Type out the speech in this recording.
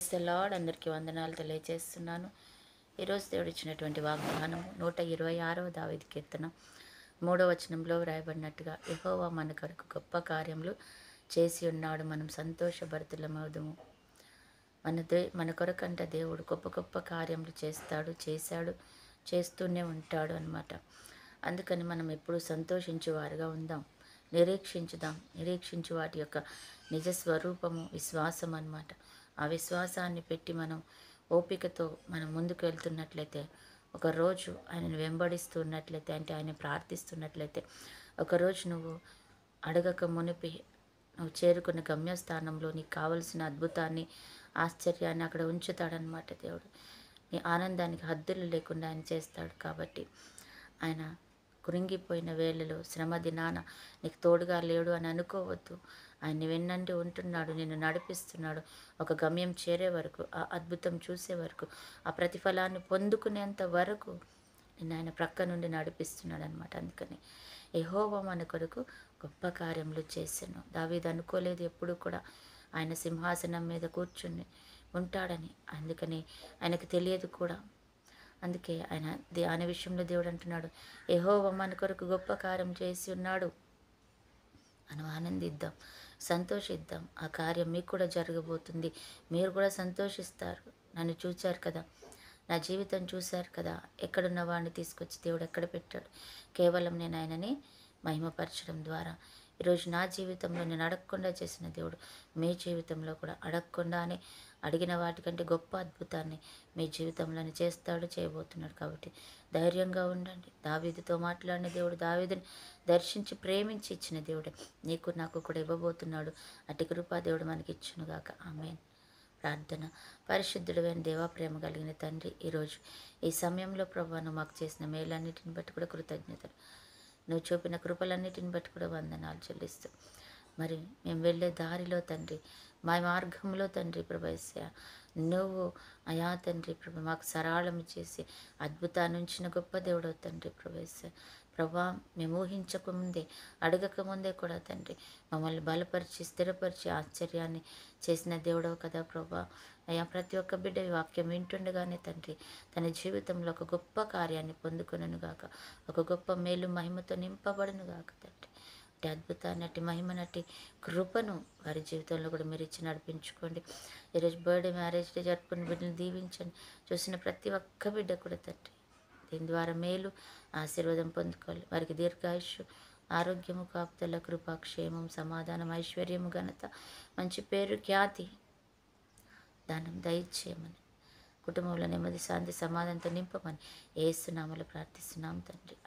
Praise the lord. అందరికీ వందనాలు తెలియజేస్తున్నాను. ఈరోజు దేవుడు ఇచ్చినటువంటి వాగ్దానము 126వ దావీదు కీర్తన 3వ వచనంలో వ్రాయబడినట్టుగా, యెహోవా మన కొరకు గొప్ప కార్యములు చేసి ఉన్నాడు, మనం సంతోషభరితులమవుదుము. మన కొరకంట దేవుడు గొప్ప గొప్ప కార్యములు చేశాడు, చేస్తూనే ఉంటాడు అన్నమాట. అందుకని మనం ఎప్పుడు సంతోషించేవారుగా ఉందాం, నిరీక్షించు వాటి యొక్క నిజ స్వరూపము విశ్వాసం అన్నమాట. ఆ విశ్వాసాన్ని పెట్టి మనం ఓపికతో మనం ముందుకు వెళ్తున్నట్లయితే, ఒకరోజు ఆయనను వెంబడిస్తున్నట్లయితే, అంటే ఆయన ప్రార్థిస్తున్నట్లయితే, ఒకరోజు నువ్వు అడగక మునిపి నువ్వు చేరుకున్న గమ్యస్థానంలో నీకు కావలసిన అద్భుతాన్ని, ఆశ్చర్యాన్ని అక్కడ ఉంచుతాడనమాట దేవుడు. నీ ఆనందానికి హద్దులు లేకుండా ఆయన చేస్తాడు. కాబట్టి ఆయన కృంగిపోయిన వేళలో, శ్రమ దినాన నీకు తోడుగా లేడు అని అనుకోవద్దు. ఆయన వెన్నంటి ఉంటున్నాడు, నిన్ను నడిపిస్తున్నాడు. ఒక గమ్యం చేరే వరకు, ఆ అద్భుతం చూసే వరకు, ఆ ప్రతిఫలాన్ని పొందుకునేంత వరకు నిన్ను ఆయన ప్రక్క నుండి నడిపిస్తున్నాడు అనమాట. అందుకని యెహోవా మన కొరకు గొప్ప కార్యములు చేశాను. దావీదు అనుకోలేదు ఎప్పుడు కూడా ఆయన సింహాసనం మీద కూర్చుని ఉంటాడని. అందుకని ఆయనకు తెలియదు కూడా. అందుకే ఆయన విషయంలో దేవుడు అంటున్నాడు, యెహోవా మన కొరకు గొప్ప కార్యం చేసి ఉన్నాడు. మనం ఆనందిద్దాం, సంతోషిద్దాం. ఆ కార్యం మీకు కూడా జరగబోతుంది. మీరు కూడా సంతోషిస్తారు. నన్ను చూచారు కదా, నా జీవితం చూశారు కదా, ఎక్కడున్న వాడిని తీసుకొచ్చి దేవుడు ఎక్కడ పెట్టాడు. కేవలం నేను ఆయనని మహిమపరచడం ద్వారా ఈరోజు నా జీవితంలో నేను అడగకుండా చేసిన దేవుడు మీ జీవితంలో కూడా అడగకుండానే, అడిగిన వాటికంటే గొప్ప అద్భుతాన్ని మీ జీవితంలోనే చేస్తాడు, చేయబోతున్నాడు. కాబట్టి ధైర్యంగా ఉండండి. దావీదుతో మాట్లాడిన దేవుడు, దావీదుని దర్శించి ప్రేమించి ఇచ్చిన దేవుడే నీకు నాకు కూడా ఇవ్వబోతున్నాడు. అట్టి కృపా దేవుడు మనకి ఇచ్చునుగాక. ఆమేన్. ప్రార్థన. పరిశుద్ధుడైన దేవా, ప్రేమ కలిగిన తండ్రి, ఈరోజు ఈ సమయంలో ప్రభువా నువ్వు మాకు చేసిన మేలన్నిటిని బట్టి కూడా కృతజ్ఞతలు, నువ్వు చూపిన కృపలన్నిటిని బట్టి కూడా వందనాలు చెల్లిస్తూ, మరి మేము వెళ్ళే దారిలో తండ్రి, మా మార్గంలో తండ్రి ప్రభేశ్య, నువ్వు అయా తండ్రి ప్రభు మాకు సరళం చేసి అద్భుతాన్ని ఉంచిన గొప్ప దేవుడు తండ్రి ప్రభేశ్య. ప్రభా, మేము ఊహించకముందే, అడగకముందే కూడా తండ్రి మమ్మల్ని బలపరిచి, స్థిరపరిచి ఆశ్చర్యాన్ని చేసిన దేవుడవు కదా ప్రభా. అయ్యా, ప్రతి ఒక్క బిడ్డ ఈ వాక్యం వింటుండగానే తండ్రి తన జీవితంలో ఒక గొప్ప కార్యాన్ని పొందుకొనును గాక, ఒక గొప్ప మేలు మహిమతో నింపబడును గాక తండ్రి. అట్టి అద్భుతాన్ని, అట్టి మహిమనటి కృపను వారి జీవితంలో కూడా మీరు ఇచ్చి నడిపించుకోండి. ఈరోజు బర్త్డే, మ్యారేజ్ డే జరుపుకుని బిడ్డను దీవించండి. చూసిన ప్రతి ఒక్క బిడ్డ కూడా తండ్రి దీని ద్వారా మేలు, ఆశీర్వాదం పొందుకోవాలి. వారికి దీర్ఘాయుష్యు, ఆరోగ్యము, కాపుదల, కృప, క్షేమం, సమాధానం, ఐశ్వర్యము, ఘనత, మంచి పేరు, ఖ్యాతి, దానం దయచేయమని, కుటుంబంలో నెమ్మది, శాంతి, సమాధానంతో నింపమని యేసు నామములో ప్రార్థిస్తున్నాం తండ్రి.